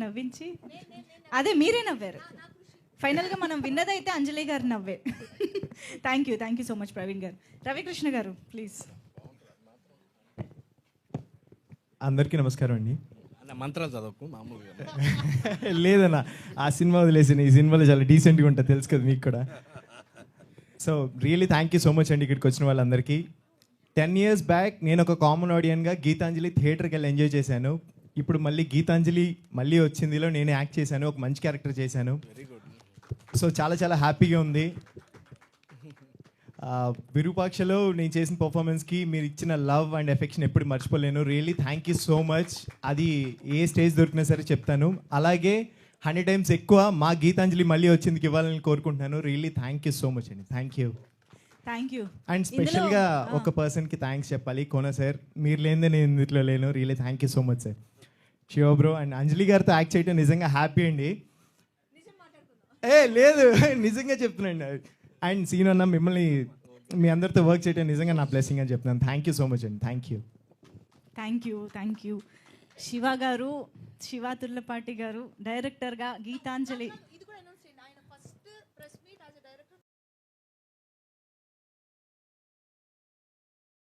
నవ్వించి అదే మీరే నవ్వారు. ఫైనల్గా మనం విన్నదైతే అంజలి గారు నవ్వే. Thank you so much Praveen గారు. రవికృష్ణ గారు ప్లీజ్. అందరికీ నమస్కారం అండి. మంత్రాలు చదవకు మామూలుగా. లేదన్నా, ఆ సినిమా వదిలేసిన ఈ సినిమాలో చాలా డీసెంట్గా ఉంటుంది, తెలుసు కదా మీకు కూడా. So really thank you so much అండి ఇక్కడికి వచ్చిన వాళ్ళందరికీ. 10 years బ్యాక్ నేను ఒక కామన్ ఆడియన్గా గీతాంజలి థియేటర్కి వెళ్ళి ఎంజాయ్ చేశాను. ఇప్పుడు మళ్ళీ గీతాంజలి మళ్ళీ వచ్చిందిలో నేను యాక్ట్ చేశాను, ఒక మంచి క్యారెక్టర్ చేశాను. సో చాలా చాలా హ్యాపీగా ఉంది. విరూపాక్షలో నేను చేసిన పర్ఫార్మెన్స్కి మీరు ఇచ్చిన లవ్ అండ్ ఎఫెక్షన్ ఎప్పుడు మర్చిపోలేను. Really thank you so much. అది ఏ స్టేజ్ దొరికినా సరే చెప్తాను. అలాగే 100 times ఎక్కువ మా గీతాంజలి మళ్ళీ వచ్చిందికి ఇవ్వాలని కోరుకుంటున్నాను. Really thank you so much అండి. Thank you. అండ్ స్పెషల్గా ఒక పర్సన్కి థ్యాంక్స్ చెప్పాలి, కోన సార్. మీరు లేనిదే నేను ఇందులో లేను. Really thank you so much sir. Siva bro and Anjali గారితో యాక్ట్ చేయడం నిజంగా హ్యాపీ అండి. లేదు నిజంగా చెప్తున్నాండి. అండ్ సీన్ అన్న మిమ్మల్ని మీ అందరితో వర్క్ చేయడం నిజంగా నా బ్లెస్సింగ్ అని చెప్తున్నాను. థ్యాంక్ యూ సో మచ్ అండి. Thank you. శివ గారు, శివ తుర్లపాటి గారు డైరెక్టర్గా గీతాంజలి